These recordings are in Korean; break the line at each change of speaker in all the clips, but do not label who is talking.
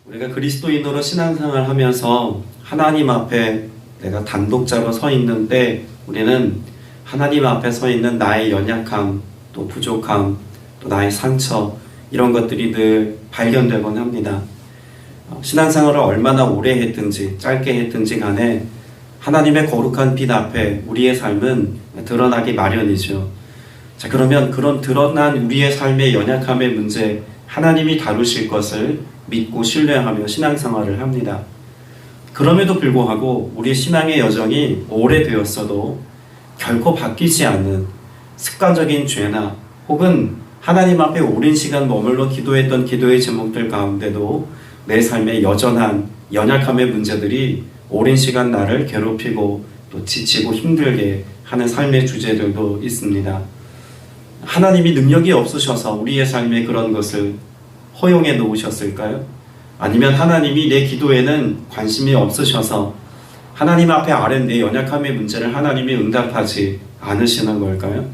우리가 그리스도인으로 신앙생활을 하면서 하나님 앞에 내가 단독자로 서 있는 때 우리는 하나님 앞에 서 있는 나의 연약함, 또 부족함, 또 나의 상처 이런 것들이 늘 발견되곤 합니다. 신앙생활을 얼마나 오래 했든지 짧게 했든지 간에 하나님의 거룩한 빛 앞에 우리의 삶은 드러나기 마련이죠. 자, 그러면 그런 드러난 우리의 삶의 연약함의 문제 하나님이 다루실 것을 믿고 신뢰하며 신앙생활을 합니다. 그럼에도 불구하고 우리 신앙의 여정이 오래되었어도 결코 바뀌지 않는 습관적인 죄나 혹은 하나님 앞에 오랜 시간 머물러 기도했던 기도의 제목들 가운데도 내 삶의 여전한 연약함의 문제들이 오랜 시간 나를 괴롭히고 또 지치고 힘들게 하는 삶의 주제들도 있습니다. 하나님이 능력이 없으셔서 우리의 삶에 그런 것을 허용해 놓으셨을까요? 아니면 하나님이 내 기도에는 관심이 없으셔서 하나님 앞에 아른 내 연약함의 문제를 하나님이 응답하지 않으시는 걸까요?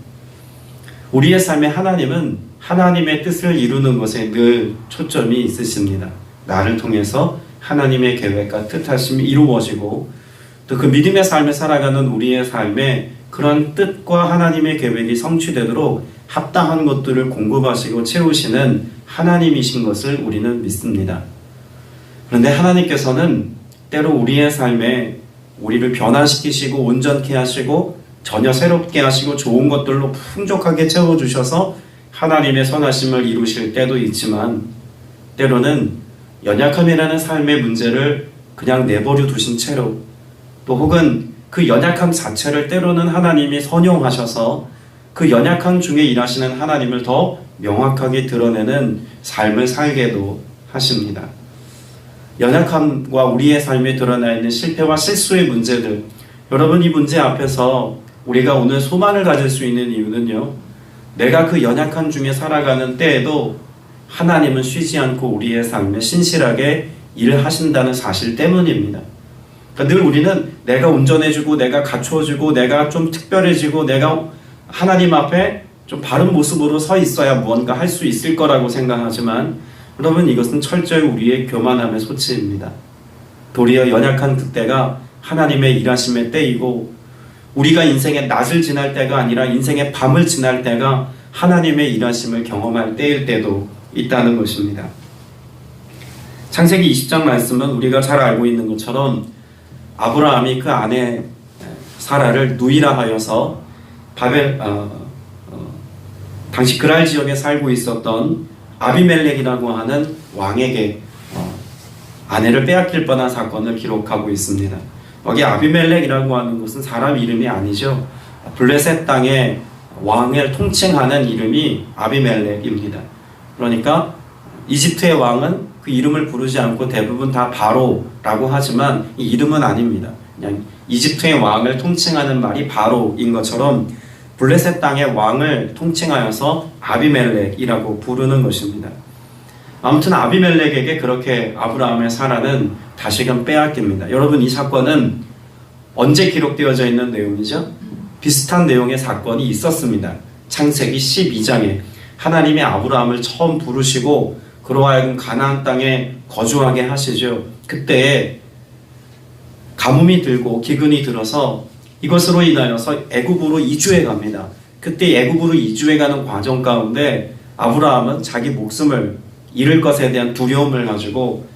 우리의 삶에 하나님은 하나님의 뜻을 이루는 것에 늘 초점이 있으십니다. 나를 통해서 하나님의 계획과 뜻하심이 이루어지고 또 그 믿음의 삶을 살아가는 우리의 삶에 그런 뜻과 하나님의 계획이 성취되도록 합당한 것들을 공급하시고 채우시는 하나님이신 것을 우리는 믿습니다. 그런데 하나님께서는 때로 우리의 삶에 우리를 변화시키시고 온전케 하시고 전혀 새롭게 하시고 좋은 것들로 풍족하게 채워주셔서 하나님의 선하심을 이루실 때도 있지만 때로는 연약함이라는 삶의 문제를 그냥 내버려 두신 채로 또 혹은 그 연약함 자체를 때로는 하나님이 선용하셔서 그 연약함 중에 일하시는 하나님을 더 명확하게 드러내는 삶을 살게도 하십니다. 연약함과 우리의 삶에 드러나 있는 실패와 실수의 문제들, 여러분 이 문제 앞에서 우리가 오늘 소망을 가질 수 있는 이유는요, 내가 그 연약함 중에 살아가는 때에도 하나님은 쉬지 않고 우리의 삶에 신실하게 일을 하신다는 사실 때문입니다. 그러니까 늘 우리는 내가 운전해주고 내가 갖춰주고 내가 좀 특별해지고 내가 하나님 앞에 좀 바른 모습으로 서 있어야 무언가 할 수 있을 거라고 생각하지만 여러분 이것은 철저히 우리의 교만함의 소치입니다. 도리어 연약한 그때가 하나님의 일하심의 때이고 우리가 인생의 낮을 지날 때가 아니라 인생의 밤을 지날 때가 하나님의 일하심을 경험할 때일 때도 있다는 것입니다. 창세기 20장 말씀은 우리가 잘 알고 있는 것처럼 아브라함이 그 아내 사라를 누이라 하여서 당시 그랄 지역에 살고 있었던 아비멜렉이라고 하는 왕에게 아내를 빼앗길 뻔한 사건을 기록하고 있습니다. 여기 아비멜렉이라고 하는 것은 사람 이름이 아니죠. 블레셋 땅의 왕을 통칭하는 이름이 아비멜렉입니다. 그러니까 이집트의 왕은 그 이름을 부르지 않고 대부분 다 바로라고 하지만 이 이름은 아닙니다. 그냥 이집트의 왕을 통칭하는 말이 바로인 것처럼 블레셋 땅의 왕을 통칭하여서 아비멜렉이라고 부르는 것입니다. 아무튼 아비멜렉에게 그렇게 아브라함의 사라는 다시금 빼앗깁니다. 여러분 이 사건은 언제 기록되어져 있는 내용이죠? 비슷한 내용의 사건이 있었습니다. 창세기 12장에 하나님이 아브라함을 처음 부르시고 그로 하여금 가나안 땅에 거주하게 하시죠. 그때 가뭄이 들고 기근이 들어서 이것으로 인하여서 애굽으로 이주해 갑니다. 그때 애굽으로 이주해 가는 과정 가운데 아브라함은 자기 목숨을 잃을 것에 대한 두려움을 가지고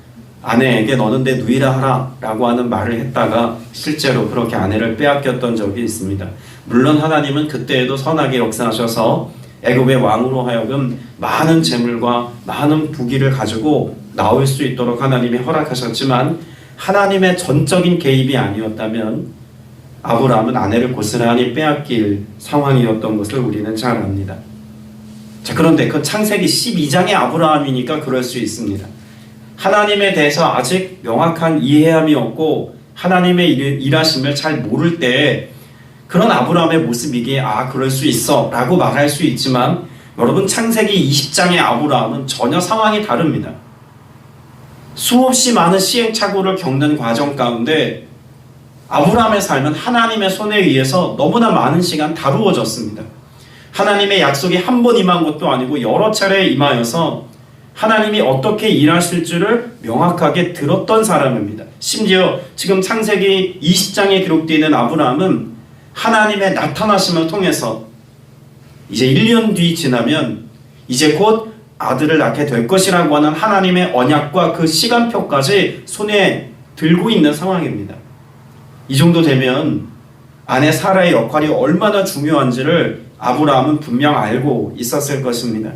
아내에게 너는 내 누이라 하라 라고 하는 말을 했다가 실제로 그렇게 아내를 빼앗겼던 적이 있습니다. 물론 하나님은 그때에도 선하게 역사하셔서 애굽의 왕으로 하여금 많은 재물과 많은 부귀를 가지고 나올 수 있도록 하나님이 허락하셨지만 하나님의 전적인 개입이 아니었다면 아브라함은 아내를 고스란히 빼앗길 상황이었던 것을 우리는 잘 압니다. 자, 그런데 그 창세기 12장의 아브라함이니까 그럴 수 있습니다. 하나님에 대해서 아직 명확한 이해함이 없고 하나님의 일하심을 잘 모를 때에 그런 아브라함의 모습이기에 그럴 수 있어 라고 말할 수 있지만 여러분 창세기 20장의 아브라함은 전혀 상황이 다릅니다. 수없이 많은 시행착오를 겪는 과정 가운데 아브라함의 삶은 하나님의 손에 의해서 너무나 많은 시간 다루어졌습니다. 하나님의 약속이 한 번 임한 것도 아니고 여러 차례 임하여서 하나님이 어떻게 일하실 줄을 명확하게 들었던 사람입니다. 심지어 지금 창세기 20장에 기록되어 있는 아브라함은 하나님의 나타나심을 통해서 이제 1년 뒤 지나면 이제 곧 아들을 낳게 될 것이라고 하는 하나님의 언약과 그 시간표까지 손에 들고 있는 상황입니다. 이 정도 되면 아내 사라의 역할이 얼마나 중요한지를 아브라함은 분명 알고 있었을 것입니다.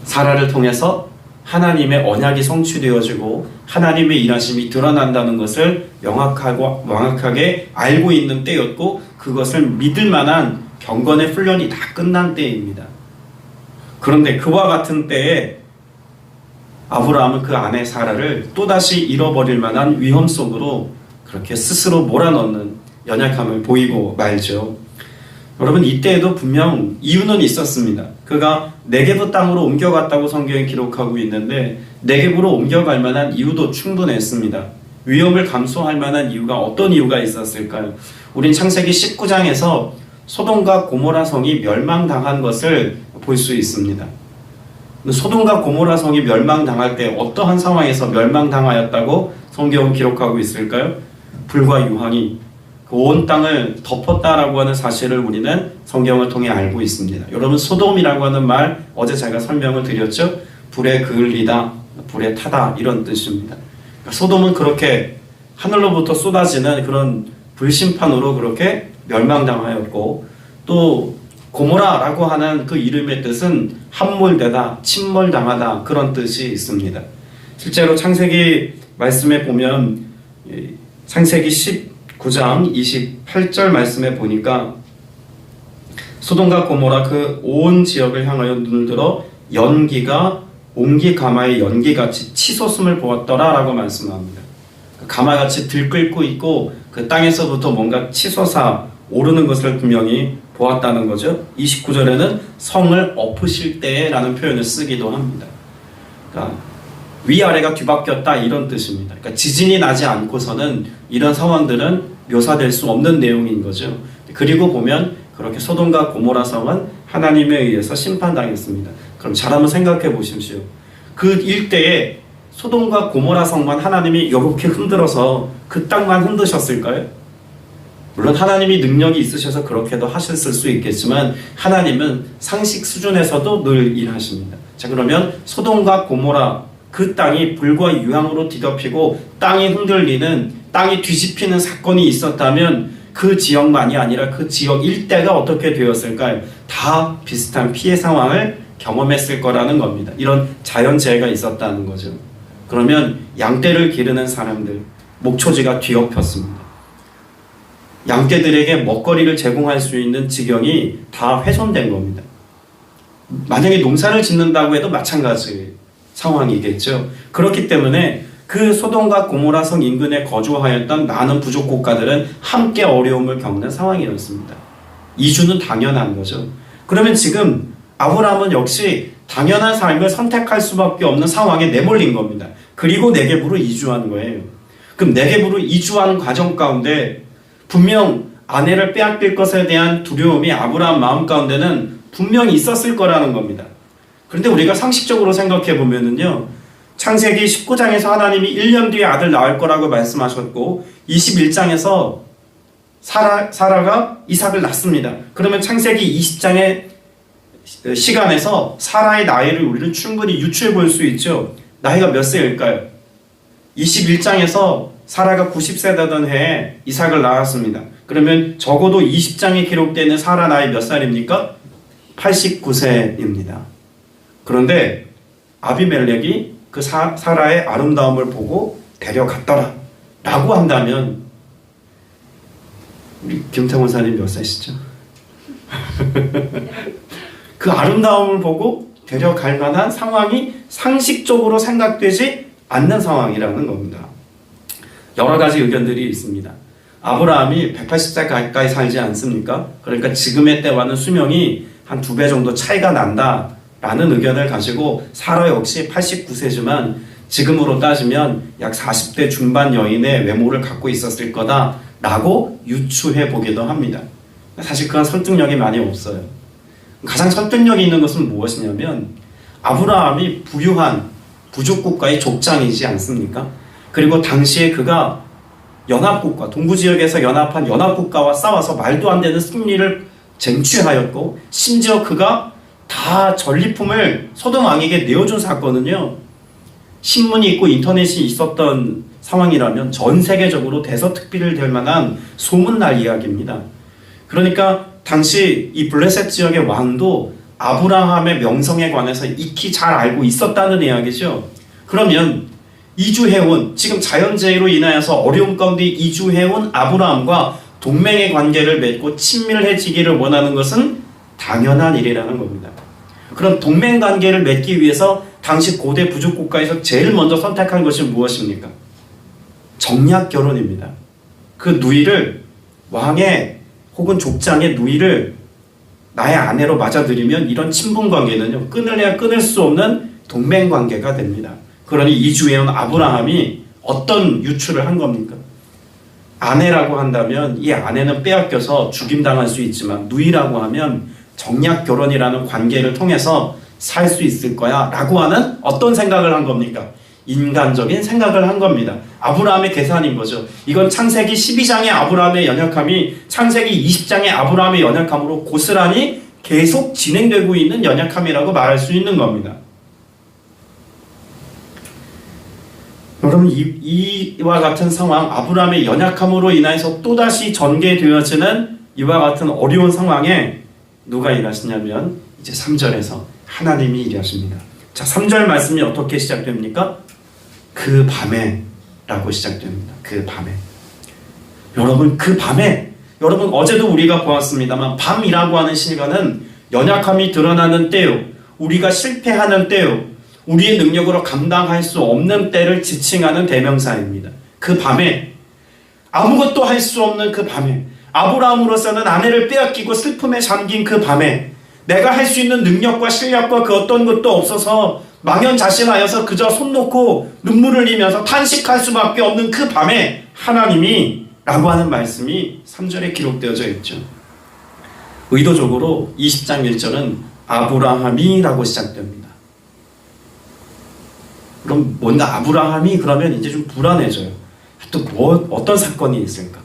사라를 통해서 하나님의 언약이 성취되어지고 하나님의 일하심이 드러난다는 것을 명확하게 알고 있는 때였고, 그것을 믿을 만한 경건의 훈련이 다 끝난 때입니다. 그런데 그와 같은 때에 아브라함은 그 아내 사라를 또다시 잃어버릴 만한 위험 속으로 그렇게 스스로 몰아넣는 연약함을 보이고 말죠. 여러분, 이때에도 분명 이유는 있었습니다. 그가 네게브 땅으로 옮겨갔다고 성경에 기록하고 있는데 네게브로 옮겨갈 만한 이유도 충분했습니다. 위험을 감수할 만한 이유가 어떤 이유가 있었을까요? 우린 창세기 19장에서 소돔과 고모라 성이 멸망당한 것을 볼 수 있습니다. 소돔과 고모라 성이 멸망당할 때 어떠한 상황에서 멸망당하였다고 성경은 기록하고 있을까요? 불과 유황이 온 땅을 덮었다라고 하는 사실을 우리는 성경을 통해 알고 있습니다. 여러분, 소돔이라고 하는 말 어제 제가 설명을 드렸죠? 불에 그을리다, 불에 타다, 이런 뜻입니다. 그러니까 소돔은 그렇게 하늘로부터 쏟아지는 그런 불심판으로 그렇게 멸망당하였고, 또 고모라라고 하는 그 이름의 뜻은 함몰되다, 침몰당하다, 그런 뜻이 있습니다. 실제로 창세기 말씀에 보면 창세기 19장 28절 말씀에 보니까 소돔과 고모라 그 온 지역을 향하여 눈을 들어 연기가 옹기 가마의 연기같이 치솟음을 보았더라 라고 말씀합니다. 가마같이 들끓고 있고 그 땅에서부터 뭔가 치솟아 오르는 것을 분명히 보았다는 거죠. 29절에는 성을 엎으실 때라는 표현을 쓰기도 합니다. 그러니까 위아래가 뒤바뀌었다, 이런 뜻입니다. 그러니까 지진이 나지 않고서는 이런 상황들은 묘사될 수 없는 내용인 거죠. 그리고 보면 그렇게 소돔과 고모라 성은 하나님에 의해서 심판당했습니다. 그럼 잘 한번 생각해 보십시오. 그 일대에 소돔과 고모라 성만 하나님이 이렇게 흔들어서 그 땅만 흔드셨을까요? 물론 하나님이 능력이 있으셔서 그렇게도 하셨을 수 있겠지만 하나님은 상식 수준에서도 늘 일하십니다. 자, 그러면 소돔과 고모라 그 땅이 불과 유황으로 뒤덮이고 땅이 흔들리는, 땅이 뒤집히는 사건이 있었다면 그 지역만이 아니라 그 지역 일대가 어떻게 되었을까요? 다 비슷한 피해 상황을 경험했을 거라는 겁니다. 이런 자연재해가 있었다는 거죠. 그러면 양떼를 기르는 사람들, 목초지가 뒤엎였습니다. 양떼들에게 먹거리를 제공할 수 있는 지경이 다 훼손된 겁니다. 만약에 농사를 짓는다고 해도 마찬가지 상황이겠죠. 그렇기 때문에 그 소돔과 고모라 성 인근에 거주하였던 많은 부족 국가들은 함께 어려움을 겪는 상황이었습니다. 이주는 당연한 거죠. 그러면 지금 아브라함은 역시 당연한 삶을 선택할 수밖에 없는 상황에 내몰린 겁니다. 그리고 네겝으로 이주한 거예요. 그럼 네겝으로 이주하는 과정 가운데 분명 아내를 빼앗길 것에 대한 두려움이 아브라함 마음 가운데는 분명히 있었을 거라는 겁니다. 그런데 우리가 상식적으로 생각해 보면은요, 창세기 19장에서 하나님이 1년 뒤에 아들 낳을 거라고 말씀하셨고 21장에서 사라가 이삭을 낳습니다. 그러면 창세기 20장의 시간에서 사라의 나이를 우리는 충분히 유추해 볼 수 있죠. 나이가 몇 세일까요? 21장에서 사라가 90세 되던 해에 이삭을 낳았습니다. 그러면 적어도 20장에 기록되는 사라 나이 몇 살입니까? 89세입니다. 그런데 아비멜렉이 그 사라의 아름다움을 보고 데려갔더라 라고 한다면 우리 김태원 사님 몇 살이시죠? 그 아름다움을 보고 데려갈 만한 상황이 상식적으로 생각되지 않는 상황이라는 겁니다. 여러 가지 의견들이 있습니다. 아브라함이 180세 가까이 살지 않습니까? 그러니까 지금의 때와는 수명이 한 2배 정도 차이가 난다 라는 의견을 가지고 사라 역시 89세지만 지금으로 따지면 약 40대 중반 여인의 외모를 갖고 있었을 거다 라고 유추해 보기도 합니다. 사실 그런 설득력이 많이 없어요. 가장 설득력이 있는 것은 무엇이냐면 아브라함이 부유한 부족국가의 족장이지 않습니까? 그리고 당시에 그가 연합국가, 동부지역에서 연합한 연합국가와 싸워서 말도 안 되는 승리를 쟁취하였고, 심지어 그가 다 전리품을 소돔 왕에게 내어준 사건은요, 신문이 있고 인터넷이 있었던 상황이라면 전 세계적으로 대서특필을 될 만한 소문날 이야기입니다. 그러니까 당시 이 블레셋 지역의 왕도 아브라함의 명성에 관해서 익히 잘 알고 있었다는 이야기죠. 그러면 이주해온, 지금 자연재해로 인하여서 어려움 가운데 이주해온 아브라함과 동맹의 관계를 맺고 친밀해지기를 원하는 것은 당연한 일이라는 겁니다. 그럼 동맹 관계를 맺기 위해서 당시 고대 부족 국가에서 제일 먼저 선택한 것이 무엇입니까? 정략 결혼입니다. 그 누이를, 왕의 혹은 족장의 누이를 나의 아내로 맞아들이면 이런 친분 관계는요, 끊을래야 끊을 수 없는 동맹 관계가 됩니다. 그러니 이주해온 아브라함이 어떤 유출을 한 겁니까? 아내라고 한다면 이 아내는 빼앗겨서 죽임당할 수 있지만, 누이라고 하면 정략 결혼이라는 관계를 통해서 살 수 있을 거야 라고 하는 어떤 생각을 한 겁니까? 인간적인 생각을 한 겁니다. 아브라함의 계산인 거죠. 이건 창세기 12장의 아브라함의 연약함이 창세기 20장의 아브라함의 연약함으로 고스란히 계속 진행되고 있는 연약함이라고 말할 수 있는 겁니다. 여러분, 이와 같은 상황, 아브라함의 연약함으로 인해서 또다시 전개되어지는 이와 같은 어려운 상황에 누가 일하시냐면 이제 3절에서 하나님이 일하십니다. 자, 3절 말씀이 어떻게 시작됩니까? 그 밤에 라고 시작됩니다. 그 밤에. 여러분, 그 밤에, 여러분 어제도 우리가 보았습니다만 밤이라고 하는 시간은 연약함이 드러나는 때요, 우리가 실패하는 때요, 우리의 능력으로 감당할 수 없는 때를 지칭하는 대명사입니다. 그 밤에, 아무것도 할 수 없는 그 밤에, 아브라함으로서는 아내를 빼앗기고 슬픔에 잠긴 그 밤에, 내가 할 수 있는 능력과 실력과 그 어떤 것도 없어서 망연자실하여서 그저 손 놓고 눈물을 흘리면서 탄식할 수밖에 없는 그 밤에 하나님이 라고 하는 말씀이 3절에 기록되어져 있죠. 의도적으로 20장 1절은 아브라함이 라고 시작됩니다. 그럼 뭔가 아브라함이 그러면 이제 좀 불안해져요. 또 어떤 사건이 있을까?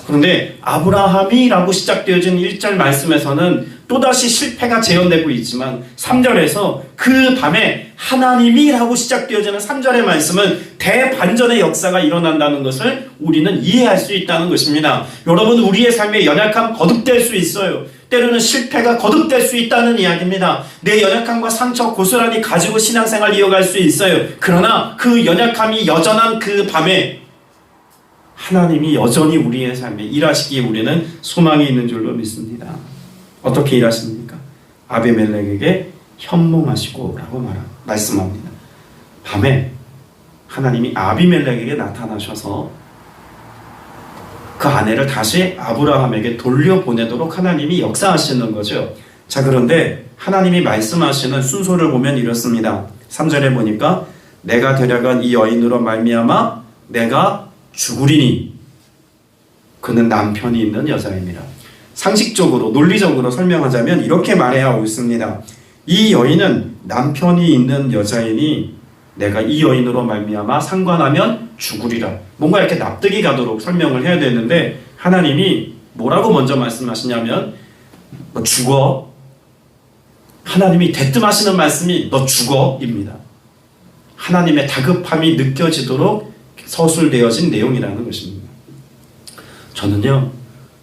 그런데 아브라함이 라고 시작되어진 1절 말씀에서는 또다시 실패가 재현되고 있지만 3절에서 그 밤에 하나님이 라고 시작되어지는 3절의 말씀은 대반전의 역사가 일어난다는 것을 우리는 이해할 수 있다는 것입니다. 여러분, 우리의 삶에 연약함 거듭될 수 있어요. 때로는 실패가 거듭될 수 있다는 이야기입니다. 내 연약함과 상처 고스란히 가지고 신앙생활 이어갈 수 있어요. 그러나 그 연약함이 여전한 그 밤에 하나님이 여전히 우리의 삶에 일하시기에 우리는 소망이 있는 줄로 믿습니다. 어떻게 일하십니까? 아비멜렉에게 현몽하시고 라고 말씀합니다. 밤에 하나님이 아비멜렉에게 나타나셔서 그 아내를 다시 아브라함에게 돌려보내도록 하나님이 역사하시는 거죠. 자, 그런데 하나님이 말씀하시는 순서를 보면 이렇습니다. 3절에 보니까 내가 데려간 이 여인으로 말미암아 내가 죽으리니 그는 남편이 있는 여자입니다. 상식적으로 논리적으로 설명하자면 이렇게 말해야 옳습니다. 이 여인은 남편이 있는 여자이니 내가 이 여인으로 말미암아 상관하면 죽으리라. 뭔가 이렇게 납득이 가도록 설명을 해야 되는데 하나님이 뭐라고 먼저 말씀하시냐면 너 죽어. 하나님이 대뜸하시는 말씀이 너 죽어입니다. 하나님의 다급함이 느껴지도록 서술되어진 내용이라는 것입니다. 저는요,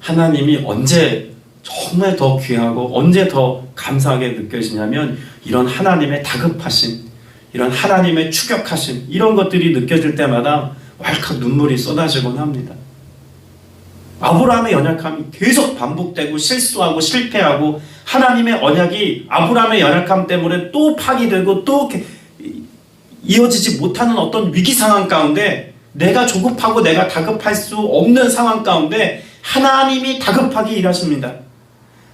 하나님이 언제 정말 더 귀하고 언제 더 감사하게 느껴지냐면 이런 하나님의 다급하심, 이런 하나님의 추격하심, 이런 것들이 느껴질 때마다 왈칵 눈물이 쏟아지곤 합니다. 아브라함의 연약함이 계속 반복되고 실수하고 실패하고 하나님의 언약이 아브라함의 연약함 때문에 또 파기되고 또 이어지지 못하는 어떤 위기 상황 가운데 내가 조급하고 내가 다급할 수 없는 상황 가운데 하나님이 다급하게 일하십니다.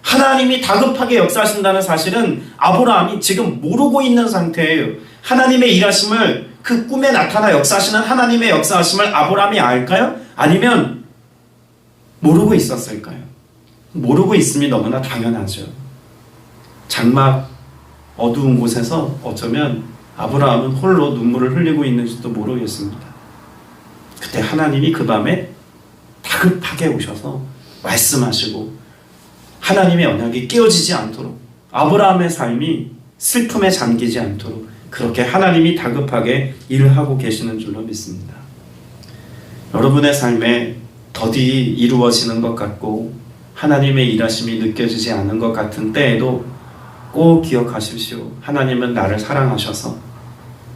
하나님이 다급하게 역사하신다는 사실은 아브라함이 지금 모르고 있는 상태예요. 하나님의 일하심을, 그 꿈에 나타나 역사하시는 하나님의 역사하심을 아브라함이 알까요? 아니면 모르고 있었을까요? 모르고 있음이 너무나 당연하죠. 장막 어두운 곳에서 어쩌면 아브라함은 홀로 눈물을 흘리고 있는지도 모르겠습니다. 그때 하나님이 그 밤에 다급하게 오셔서 말씀하시고 하나님의 언약이 깨어지지 않도록, 아브라함의 삶이 슬픔에 잠기지 않도록 그렇게 하나님이 다급하게 일을 하고 계시는 줄로 믿습니다. 여러분의 삶에 더디 이루어지는 것 같고 하나님의 일하심이 느껴지지 않는 것 같은 때에도 꼭 기억하십시오. 하나님은 나를 사랑하셔서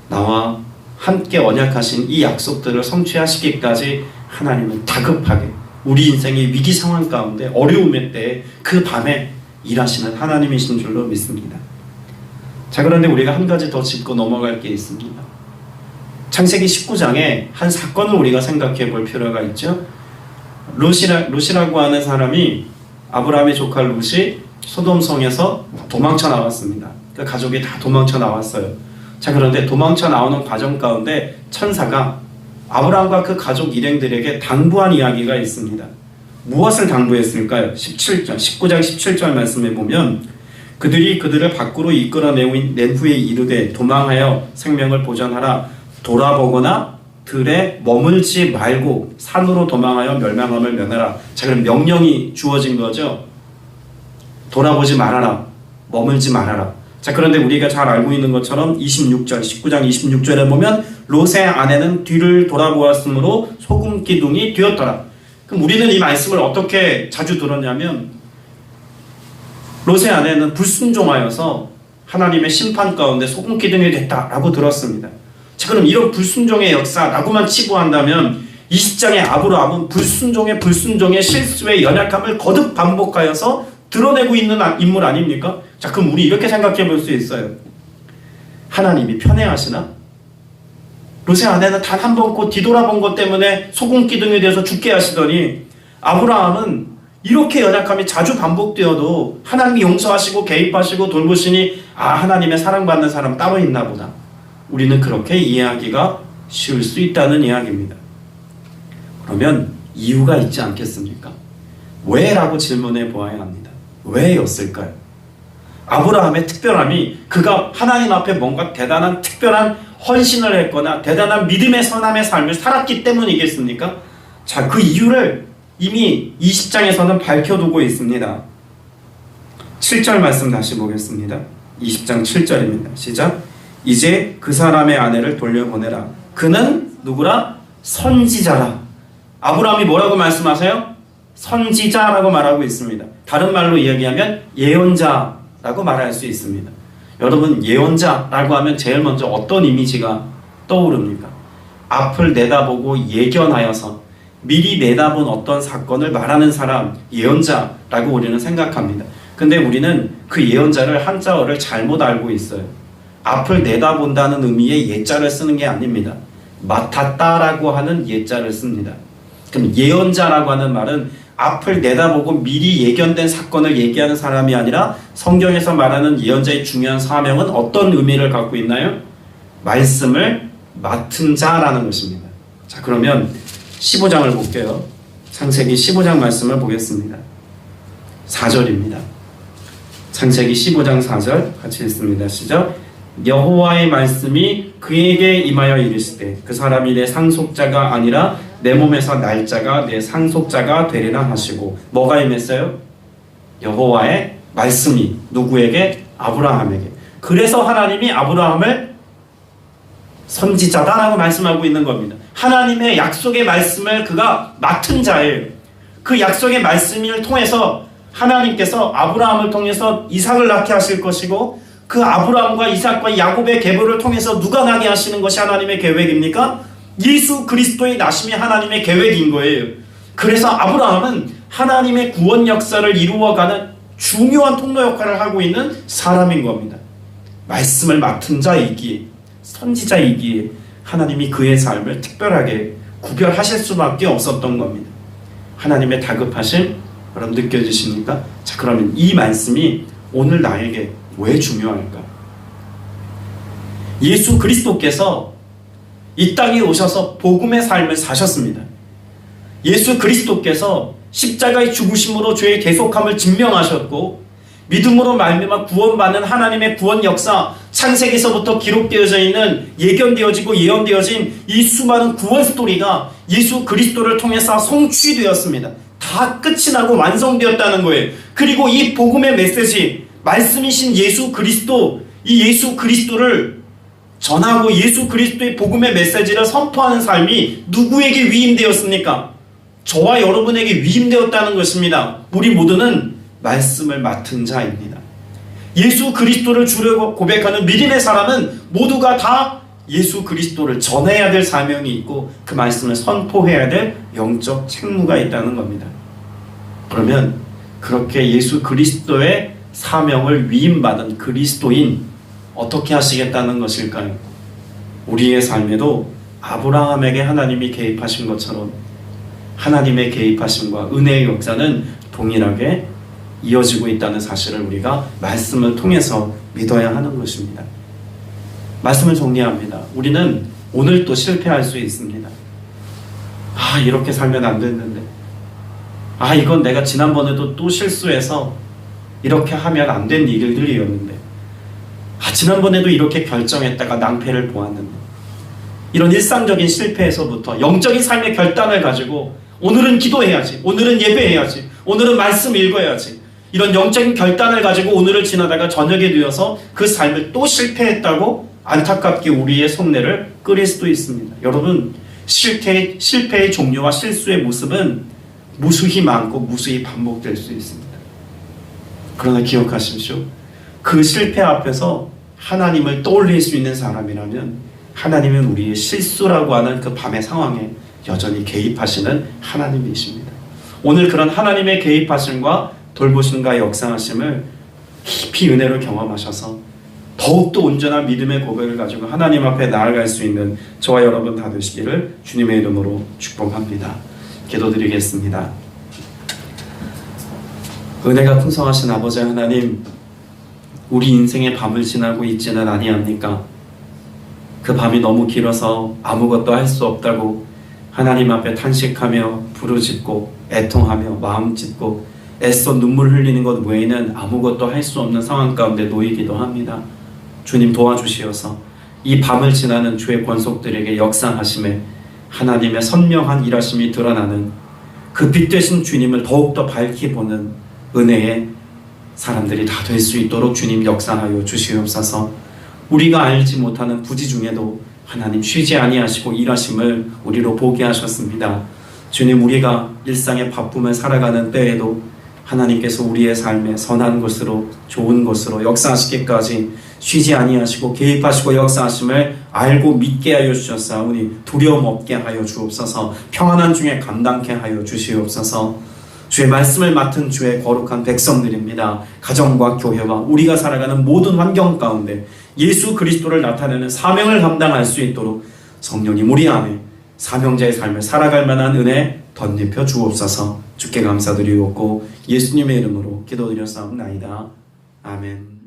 나와 함께 언약하신 이 약속들을 성취하시기까지 하나님은 다급하게 우리 인생의 위기 상황 가운데 어려움의 때에 그 밤에 일하시는 하나님이신 줄로 믿습니다. 자, 그런데 우리가 한 가지 더 짚고 넘어갈 게 있습니다. 창세기 19장에 한 사건을 우리가 생각해 볼 필요가 있죠. 롯이라고 하는 사람이, 아브라함의 조카 롯이 소돔성에서 도망쳐 나왔습니다. 그 가족이 다 도망쳐 나왔어요. 자, 그런데 도망쳐 나오는 과정 가운데 천사가 아브라함과 그 가족 일행들에게 당부한 이야기가 있습니다. 무엇을 당부했을까요? 19장 17절 말씀에 보면 그들이 그들을 밖으로 이끌어낸 후에 이르되 도망하여 생명을 보전하라. 돌아보거나 들에 머물지 말고 산으로 도망하여 멸망함을 면하라. 자, 그럼 명령이 주어진 거죠. 돌아보지 말아라. 머물지 말아라. 자, 그런데 우리가 잘 알고 있는 것처럼 19장 26절에 보면 롯의 아내는 뒤를 돌아보았으므로 소금 기둥이 되었더라. 그럼 우리는 이 말씀을 어떻게 자주 들었냐면 롯의 아내는 불순종하여서 하나님의 심판 가운데 소금 기둥이 됐다라고 들었습니다. 자, 그럼 이런 불순종의 역사라고만 치부한다면 20장의 아브라함은 불순종의 실수의 연약함을 거듭 반복하여서 드러내고 있는 인물 아닙니까? 자, 그럼 우리 이렇게 생각해 볼 수 있어요. 하나님이 편애하시나? 롯의 아내는 단 한 번 곧 뒤돌아본 것 때문에 소금 기둥이 돼서 죽게 하시더니 아브라함은 이렇게 연약함이 자주 반복되어도 하나님이 용서하시고 개입하시고 돌보시니 하나님의 사랑받는 사람 따로 있나 보다. 우리는 그렇게 이해하기가 쉬울 수 있다는 이야기입니다. 그러면 이유가 있지 않겠습니까? 왜? 라고 질문해 보아야 합니다. 왜였을까요? 아브라함의 특별함이 그가 하나님 앞에 뭔가 대단한 특별한 헌신을 했거나 대단한 믿음의 선함의 삶을 살았기 때문이겠습니까? 자, 그 이유를 이미 20장에서는 밝혀두고 있습니다. 7절 말씀 다시 보겠습니다. 20장 7절입니다. 시작. 이제 그 사람의 아내를 돌려보내라. 그는 누구라? 선지자라. 아브라함이 뭐라고 말씀하세요? 선지자라고 말하고 있습니다. 다른 말로 이야기하면 예언자라고 말할 수 있습니다. 여러분, 예언자라고 하면 제일 먼저 어떤 이미지가 떠오릅니까? 앞을 내다보고 예견하여서 미리 내다본 어떤 사건을 말하는 사람, 예언자라고 우리는 생각합니다. 근데 우리는 그 예언자를 한자어를 잘못 알고 있어요. 앞을 내다본다는 의미의 예자를 쓰는 게 아닙니다. 맡았다라고 하는 예자를 씁니다. 그럼 예언자라고 하는 말은 앞을 내다보고 미리 예견된 사건을 얘기하는 사람이 아니라 성경에서 말하는 예언자의 중요한 사명은 어떤 의미를 갖고 있나요? 말씀을 맡은 자라는 것입니다. 자, 그러면 15장을 볼게요. 창세기 15장 말씀을 보겠습니다. 4절입니다. 창세기 15장 4절 같이 읽습니다. 시작. 여호와의 말씀이 그에게 임하여 이르시되 그 사람이 내 상속자가 아니라 내 몸에서 날짜가 내 상속자가 되리라 하시고. 뭐가 임했어요? 여호와의 말씀이 누구에게? 아브라함에게. 그래서 하나님이 아브라함을 선지자다라고 말씀하고 있는 겁니다. 하나님의 약속의 말씀을 그가 맡은 자예요. 그 약속의 말씀을 통해서 하나님께서 아브라함을 통해서 이삭을 낳게 하실 것이고 그 아브라함과 이삭과 야곱의 계보를 통해서 누가 나게 하시는 것이 하나님의 계획입니까? 예수 그리스도의 나심이 하나님의 계획인 거예요. 그래서 아브라함은 하나님의 구원 역사를 이루어가는 중요한 통로 역할을 하고 있는 사람인 겁니다. 말씀을 맡은 자이기에, 선지자이기에 하나님이 그의 삶을 특별하게 구별하실 수밖에 없었던 겁니다. 하나님의 다급하심 여러분 느껴지십니까? 자, 그러면 이 말씀이 오늘 나에게 왜 중요할까? 예수 그리스도께서 이 땅에 오셔서 복음의 삶을 사셨습니다. 예수 그리스도께서 십자가의 죽으심으로 죄의 대속함을 증명하셨고 믿음으로 말미암아 구원받는 하나님의 구원 역사, 창세기서부터 기록되어져 있는 예견되어지고 예언되어진 이 수많은 구원 스토리가 예수 그리스도를 통해서 성취되었습니다. 다 끝이 나고 완성되었다는 거예요. 그리고 이 복음의 메시지, 말씀이신 예수 그리스도, 이 예수 그리스도를 전하고 예수 그리스도의 복음의 메시지를 선포하는 삶이 누구에게 위임되었습니까? 저와 여러분에게 위임되었다는 것입니다. 우리 모두는 말씀을 맡은 자입니다. 예수 그리스도를 주로 고백하는 믿음의 사람은 모두가 다 예수 그리스도를 전해야 될 사명이 있고 그 말씀을 선포해야 될 영적 책무가 있다는 겁니다. 그러면 그렇게 예수 그리스도의 사명을 위임받은 그리스도인 어떻게 하시겠다는 것일까요? 우리의 삶에도 아브라함에게 하나님이 개입하신 것처럼 하나님의 개입하심과 은혜의 역사는 동일하게 이어지고 있다는 사실을 우리가 말씀을 통해서 믿어야 하는 것입니다. 말씀을 정리합니다. 우리는 오늘 또 실패할 수 있습니다. 이렇게 살면 안 됐는데, 이건 내가 지난번에도 또 실수해서 이렇게 하면 안 된 일들이었는데, 지난번에도 이렇게 결정했다가 낭패를 보았는데, 이런 일상적인 실패에서부터 영적인 삶의 결단을 가지고 오늘은 기도해야지, 오늘은 예배해야지, 오늘은 말씀 읽어야지, 이런 영적인 결단을 가지고 오늘을 지나다가 저녁에 되어서 그 삶을 또 실패했다고 안타깝게 우리의 속내를 끓일 수도 있습니다. 여러분, 실패의 종류와 실수의 모습은 무수히 많고 무수히 반복될 수 있습니다. 그러나 기억하십시오. 그 실패 앞에서 하나님을 떠올릴 수 있는 사람이라면 하나님은 우리의 실수라고 하는 그 밤의 상황에 여전히 개입하시는 하나님이십니다. 오늘 그런 하나님의 개입하심과 돌보심과 역사하심을 깊이 은혜로 경험하셔서 더욱더 온전한 믿음의 고백을 가지고 하나님 앞에 나아갈 수 있는 저와 여러분 다 되시기를 주님의 이름으로 축복합니다. 기도드리겠습니다. 은혜가 풍성하신 아버지 하나님, 우리 인생의 밤을 지나고 있지는 아니합니까? 그 밤이 너무 길어서 아무것도 할 수 없다고 하나님 앞에 탄식하며 부르짖고 애통하며 마음 찢고 애써 눈물 흘리는 것 외에는 아무것도 할 수 없는 상황 가운데 놓이기도 합니다. 주님 도와주시어서 이 밤을 지나는 주의 권속들에게 역사하심에 하나님의 선명한 일하심이 드러나는 그 빛 되신 주님을 더욱더 밝히 보는 은혜의 사람들이 다 될 수 있도록 주님 역사하여 주시옵소서. 우리가 알지 못하는 부지 중에도 하나님 쉬지 아니하시고 일하심을 우리로 보게 하셨습니다. 주님, 우리가 일상의 바쁨을 살아가는 때에도 하나님께서 우리의 삶에 선한 것으로 좋은 것으로 역사하시기까지 쉬지 아니하시고 개입하시고 역사하심을 알고 믿게 하여 주셨사오니 두려움 없게 하여 주옵소서. 평안한 중에 감당케 하여 주시옵소서. 주의 말씀을 맡은 주의 거룩한 백성들입니다. 가정과 교회와 우리가 살아가는 모든 환경 가운데 예수 그리스도를 나타내는 사명을 감당할 수 있도록 성령님 우리 안에 사명자의 삶을 살아갈 만한 은혜 덧입혀 주옵소서. 주께 감사드리옵고 예수님의 이름으로 기도드렸사옵나이다. 아멘.